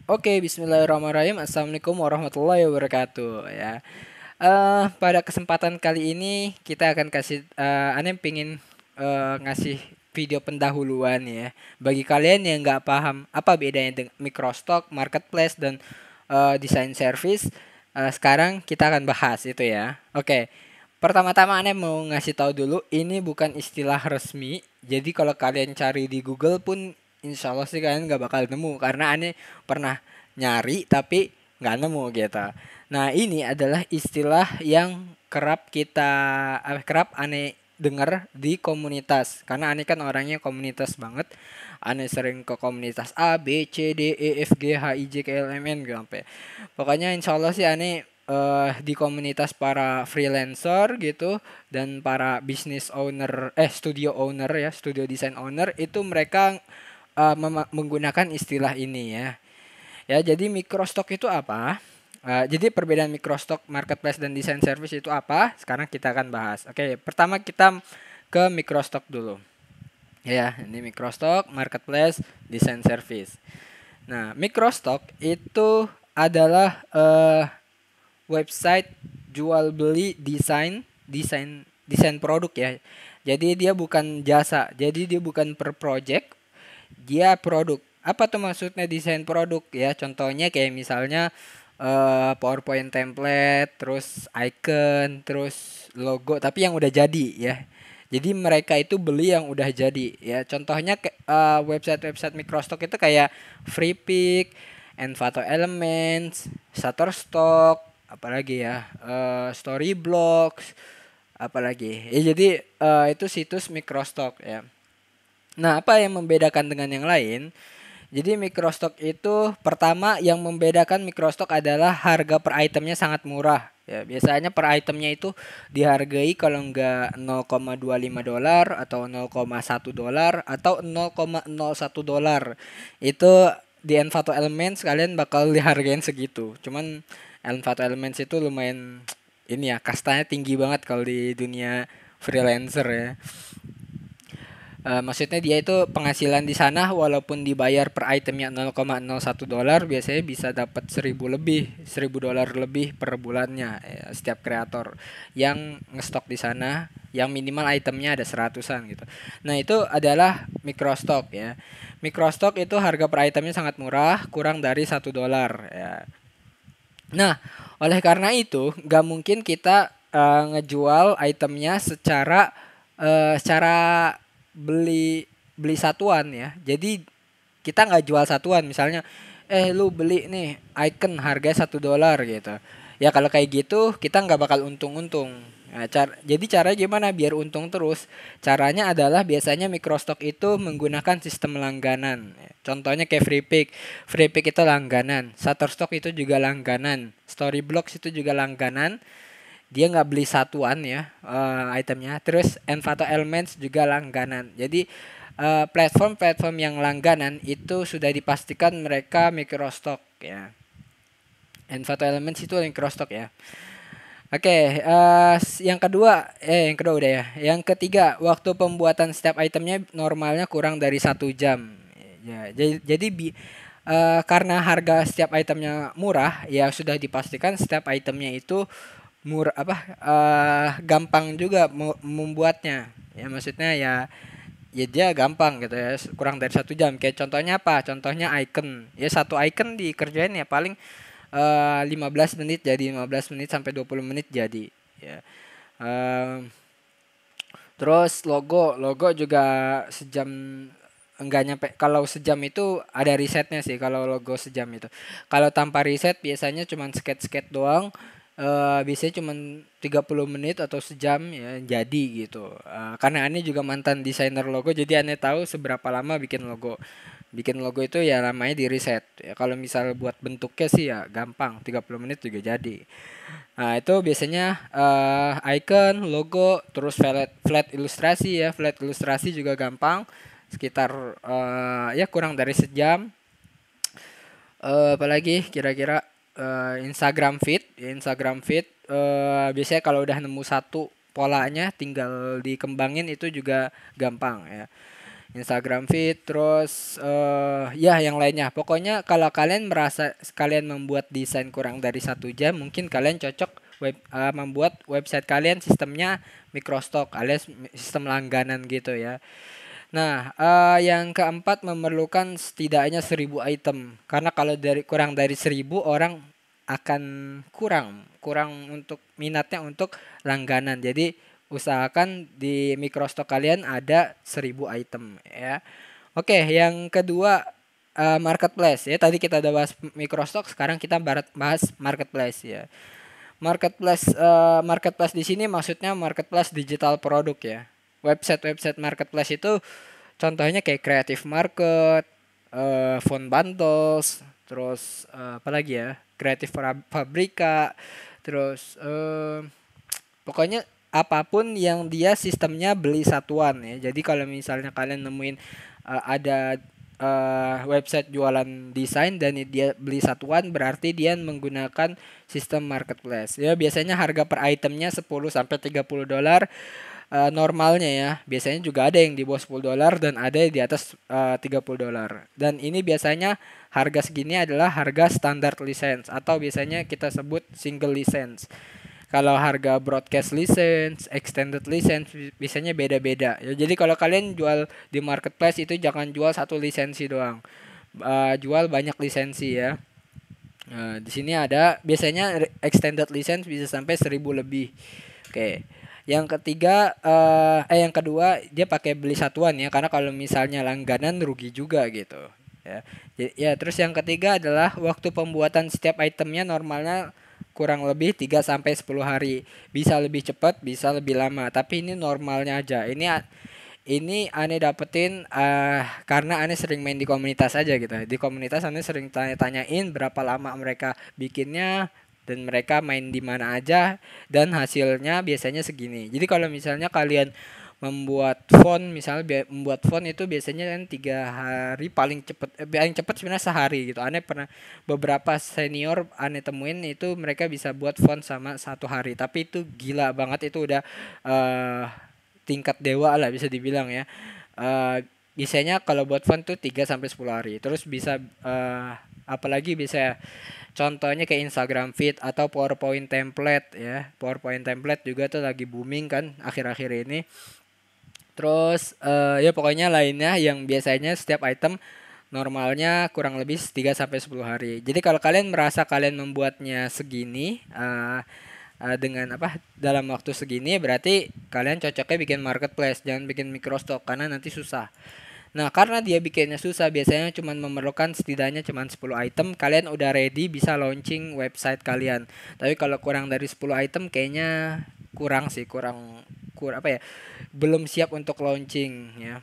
Oke, bismillahirrahmanirrahim. Assalamualaikum warahmatullahi wabarakatuh ya. Pada kesempatan kali ini kita akan aneh pingin ngasih video pendahuluan ya. Bagi kalian yang nggak paham apa bedanya dengan microstock, marketplace dan design service, sekarang kita akan bahas itu ya. Oke. Pertama-tama aneh mau ngasih tahu dulu, ini bukan istilah resmi. Jadi kalau kalian cari di Google pun insya Allah sih kalian nggak bakal nemu karena aneh pernah nyari tapi nggak nemu gitu. Nah ini adalah istilah yang kerap aneh dengar di komunitas karena aneh kan orangnya komunitas banget. Aneh sering ke komunitas A, B, C, D, E, F, G, H, I, J, K, L, M, N gitu sampai. Pokoknya insya Allah sih aneh di komunitas para freelancer gitu dan para business owner studio owner ya, studio design owner itu mereka menggunakan istilah ini ya. Ya, jadi microstock itu apa? Jadi perbedaan microstock, marketplace dan design service itu apa? Sekarang kita akan bahas. Oke, pertama kita ke microstock dulu. Ya, ini microstock, marketplace, design service. Nah, microstock itu adalah website jual beli desain produk ya. Jadi dia bukan jasa, jadi dia bukan per project, dia produk. Apa tuh maksudnya desain produk ya? Contohnya kayak misalnya PowerPoint template, terus icon, terus logo, tapi yang udah jadi ya. Jadi mereka itu beli yang udah jadi ya. Contohnya website-website Microstock itu kayak Freepik, Envato Elements, Shutterstock, apalagi ya, Storyblocks, apalagi. Ya jadi itu situs Microstock ya. Nah, apa yang membedakan dengan yang lain? Jadi microstock itu pertama yang membedakan microstock adalah harga per itemnya sangat murah. Ya, biasanya per itemnya itu dihargai kalau nggak $0,25 atau $0,1 atau $0,01. Itu di Envato Elements kalian bakal dihargain segitu. Cuman Envato Elements itu lumayan ini ya, kastanya tinggi banget kalau di dunia freelancer ya. Maksudnya dia itu penghasilan di sana walaupun dibayar per itemnya $0,01 biasanya bisa dapat 1000 dolar lebih per bulannya ya, setiap kreator yang ngestok di sana yang minimal itemnya ada seratusan gitu. Nah itu adalah microstock ya. Microstock itu harga per itemnya sangat murah, kurang dari $1 ya. Nah oleh karena itu nggak mungkin kita ngejual itemnya secara beli beli satuan ya. Jadi kita nggak jual satuan misalnya lu beli nih icon harga $1 gitu. Ya kalau kayak gitu kita nggak bakal untung-untung. Nah, jadi caranya gimana biar untung terus? Caranya adalah biasanya microstock itu menggunakan sistem langganan. Contohnya kayak Freepik. Freepik itu langganan. Shutterstock itu juga langganan. Storyblocks itu juga langganan. Dia nggak beli satuan ya itemnya. Terus Envato Elements juga langganan. Jadi platform-platform yang langganan itu sudah dipastikan mereka microstock ya. Envato Elements itu microstock ya. Oke, yang kedua udah ya. Yang ketiga, waktu pembuatan setiap itemnya normalnya kurang dari 1 jam. Ya, karena harga setiap itemnya murah, ya sudah dipastikan setiap itemnya itu gampang juga membuatnya. Ya maksudnya ya dia gampang gitu ya, kurang dari 1 jam. Kayak contohnya apa? Contohnya icon. Ya satu icon dikerjain ya paling 15 menit jadi 15 menit sampai 20 menit jadi ya. Em, Terus logo juga sejam enggak nyampe, kalau sejam itu ada risetnya sih kalau logo sejam itu. Kalau tanpa riset biasanya cuman sketch-sketch doang. Biasanya cuman 30 menit atau sejam ya jadi gitu. Karena Ane juga mantan desainer logo jadi Ane tahu seberapa lama bikin logo. Bikin logo itu ya namanya di riset. Ya, kalau misal buat bentuknya sih ya gampang, 30 menit juga jadi. Nah, itu biasanya icon, logo, terus flat flat ilustrasi ya. Flat ilustrasi juga gampang, sekitar ya kurang dari sejam. Apalagi kira-kira Instagram feed, ya, Instagram feed biasanya kalau udah nemu satu polanya tinggal dikembangin itu juga gampang ya. Instagram feed, terus ya yang lainnya. Pokoknya kalau kalian merasa kalian membuat desain kurang dari 1 jam, mungkin kalian cocok membuat website kalian sistemnya microstock alias sistem langganan gitu ya. Nah, yang keempat memerlukan setidaknya 1.000 item. Karena kalau kurang dari 1.000 orang akan kurang untuk minatnya untuk langganan. Jadi usahakan di microstock kalian ada 1.000 item ya. Oke, yang kedua marketplace ya. Tadi kita udah bahas microstock, sekarang kita bahas marketplace ya. Marketplace di sini maksudnya marketplace digital produk ya. Website marketplace itu contohnya kayak Creative Market, Phone Bundles, terus apa lagi ya? Creative Fabrica, terus pokoknya apapun yang dia sistemnya beli satuan ya. Jadi kalau misalnya kalian nemuin ada website jualan desain dan dia beli satuan, berarti dia menggunakan sistem marketplace. Ya biasanya harga per itemnya 10 sampai 30 dolar. Normalnya ya, biasanya juga ada yang di bawah 10 dolar dan ada di atas 30 dolar. Dan ini biasanya harga segini adalah harga standar license atau biasanya kita sebut single license. Kalau harga broadcast license, extended license biasanya beda-beda. Ya, jadi kalau kalian jual di marketplace itu jangan jual satu lisensi doang. Jual banyak lisensi ya. Di sini ada biasanya extended license bisa sampai 1.000 lebih. Oke. Yang kedua dia pakai beli satuan ya, karena kalau misalnya langganan rugi juga gitu. Ya. Ya, terus yang ketiga adalah waktu pembuatan setiap itemnya normalnya kurang lebih 3 sampai 10 hari. Bisa lebih cepat, bisa lebih lama, tapi ini normalnya aja. Ini aneh dapetin karena aneh sering main di komunitas aja gitu. Di komunitas aneh sering tanya-tanyain berapa lama mereka bikinnya dan mereka main di mana aja dan hasilnya biasanya segini. Jadi kalau misalnya kalian membuat font itu biasanya kan 3 hari paling cepet sebenarnya sehari gitu. Aneh pernah beberapa senior aneh temuin itu mereka bisa buat font sama 1 hari, tapi itu gila banget, itu udah tingkat dewa lah bisa dibilang ya. Biasanya kalau buat font tuh 3 sampai 10 hari. Terus bisa apalagi bisa contohnya kayak Instagram feed atau PowerPoint template ya. PowerPoint template juga tuh lagi booming kan akhir-akhir ini. Terus ya pokoknya lainnya yang biasanya setiap item normalnya kurang lebih 3 sampai 10 hari. Jadi kalau kalian merasa kalian membuatnya segini dengan dalam waktu segini, berarti kalian cocoknya bikin marketplace, jangan bikin microstock karena nanti susah. Nah, karena dia bikinnya susah, biasanya cuma memerlukan setidaknya cuma 10 item, kalian udah ready bisa launching website kalian. Tapi kalau kurang dari 10 item kayaknya kurang sih, belum siap untuk launching ya.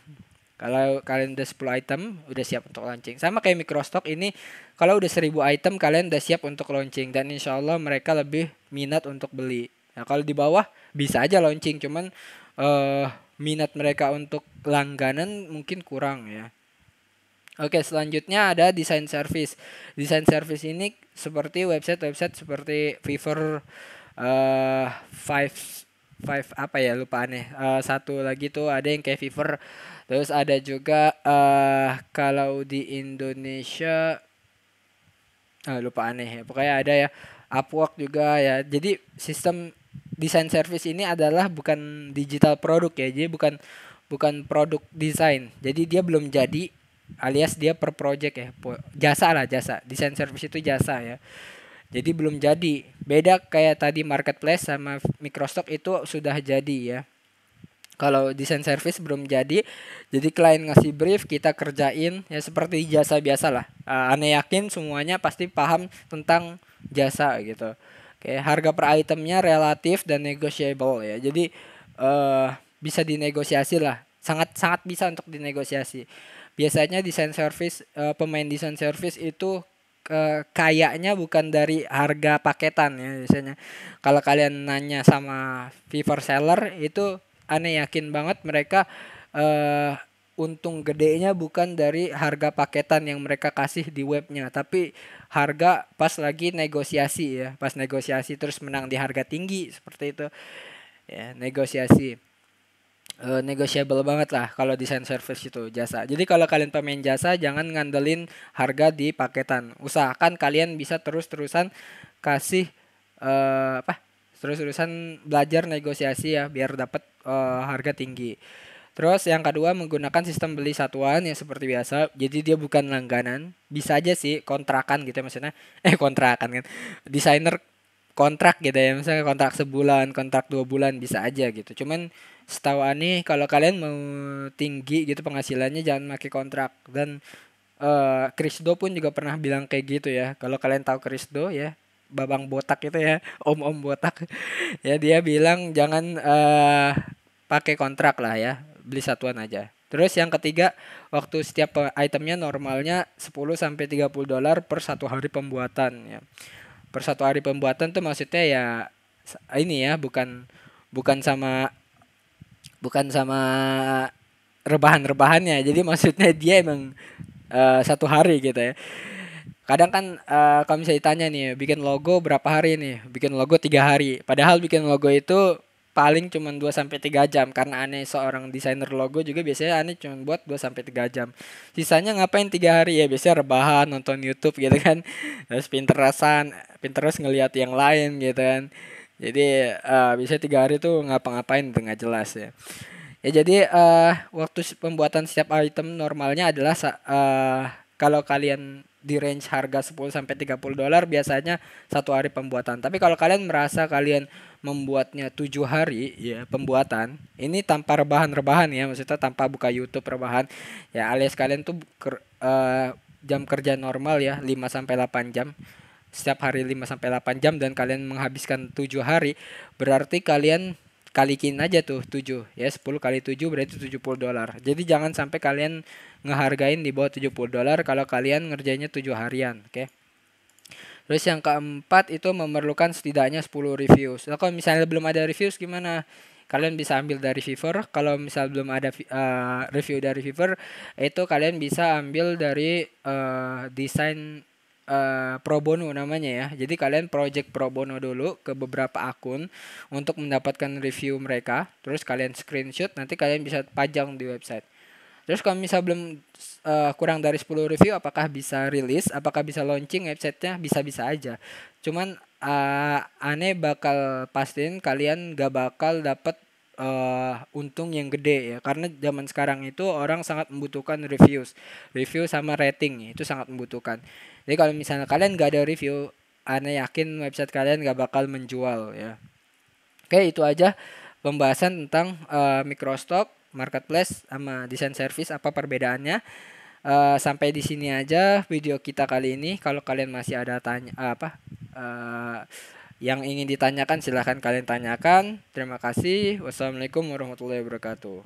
Kalau kalian udah 10 item, udah siap untuk launching. Sama kayak microstock ini, kalau udah 1.000 item, kalian udah siap untuk launching. Dan insya Allah mereka lebih minat untuk beli. Nah, kalau di bawah, bisa aja launching. Cuman minat mereka untuk langganan mungkin kurang ya. Oke, selanjutnya ada design service. Design service ini seperti website seperti Fiverr, Five Five apa ya, lupa aneh. Satu lagi tuh ada yang kayak Fiverr. Terus ada juga kalau di Indonesia lupa aneh ya. Pokoknya ada ya Upwork juga ya. Jadi sistem desain service ini adalah bukan digital produk ya. Jadi bukan bukan produk desain. Jadi dia belum jadi, alias dia per project ya. Jasa lah, jasa. Desain service itu jasa ya. Jadi belum jadi. Beda kayak tadi marketplace sama microstock itu sudah jadi ya. Kalau desain service belum jadi klien ngasih brief, kita kerjain ya seperti jasa biasa lah. Aneh yakin semuanya pasti paham tentang jasa gitu. Kayak harga per itemnya relatif dan negotiable ya. Jadi bisa dinegosiasi lah. Sangat sangat bisa untuk dinegosiasi. Biasanya desain service, pemain desain service itu kayaknya bukan dari harga paketan ya biasanya. Kalau kalian nanya sama Fiverr seller itu aneh yakin banget mereka untung gedenya bukan dari harga paketan yang mereka kasih di webnya, tapi harga pas lagi negosiasi ya, pas negosiasi terus menang di harga tinggi seperti itu ya, negosiasi. negotiable banget lah kalau desain service itu jasa. Jadi kalau kalian pemain jasa jangan ngandelin harga di paketan. Usahakan kalian bisa terus-terusan kasih apa? Terus-terusan belajar negosiasi ya biar dapat harga tinggi. Terus yang kedua menggunakan sistem beli satuan ya seperti biasa. Jadi dia bukan langganan. Bisa aja sih kontrakan gitu ya maksudnya. Kontrakan kan. Desainer kontrak gitu ya. Misalnya kontrak sebulan, kontrak 2 bulan bisa aja gitu. Cuman setahu Ani kalau kalian mau tinggi gitu penghasilannya jangan pakai kontrak. Dan Krisdo pun juga pernah bilang kayak gitu ya. Kalau kalian tahu Krisdo ya, babang botak itu ya, om-om botak. Ya dia bilang jangan pakai kontrak lah ya, beli satuan aja. Terus yang ketiga, waktu setiap itemnya normalnya 10 sampai 30 dolar per 1 hari pembuatan ya. Per 1 hari pembuatan tuh maksudnya ya ini ya, bukan bukan sama bukan sama rebahan-rebahannya. Jadi maksudnya dia emang 1 hari gitu ya. Kadang kan kalau misalnya ditanya nih, bikin logo berapa hari nih? Bikin logo 3 hari. Padahal bikin logo itu paling cuma 2 sampai 3 jam karena aneh seorang desainer logo juga biasanya aneh cuma buat 2 sampai 3 jam. Sisanya ngapain 3 hari ya? Biasanya rebahan, nonton YouTube gitu kan. Terus Pinterest ngelihat yang lain gitu kan. Jadi bisa 3 hari tuh ngapa-ngapain itu nggak jelas ya. Ya jadi waktu pembuatan setiap item normalnya adalah kalau kalian di range harga 10 sampai 30 dolar biasanya 1 hari pembuatan. Tapi kalau kalian merasa kalian membuatnya 7 hari ya pembuatan, ini tanpa rebahan-rebahan ya, maksudnya tanpa buka YouTube rebahan. Ya alias kalian tuh jam kerja normal ya 5 sampai 8 jam. Setiap hari 5 sampai 8 jam dan kalian menghabiskan 7 hari, berarti kalian kalikin aja tuh 7 ya 10 kali 7 berarti 70 dolar. Jadi jangan sampai kalian ngehargain di bawah 70 dolar kalau kalian ngerjainnya 7 harian, oke. Terus yang keempat itu memerlukan setidaknya 10 reviews. Nah, kalau misalnya belum ada reviews gimana? Kalian bisa ambil dari Fiverr. Kalau misal belum ada review dari Fiverr, itu kalian bisa ambil dari desain pro bono namanya ya. Jadi kalian project pro bono dulu ke beberapa akun untuk mendapatkan review mereka. Terus kalian screenshot, nanti kalian bisa pajang di website. Terus kalau misal belum kurang dari 10 review, apakah bisa rilis? Apakah bisa launching websitenya? Bisa-bisa aja. Cuman aneh bakal pastiin kalian gak bakal dapet untung yang gede ya. Karena zaman sekarang itu orang sangat membutuhkan review sama rating itu sangat membutuhkan. Jadi kalau misalnya kalian gak ada review, aneh yakin website kalian gak bakal menjual ya. Oke, itu aja pembahasan tentang microstock, marketplace, sama desain service apa perbedaannya. Sampai di sini aja video kita kali ini. Kalau kalian masih ada tanya yang ingin ditanyakan silahkan kalian tanyakan. Terima kasih. Wassalamualaikum warahmatullahi wabarakatuh.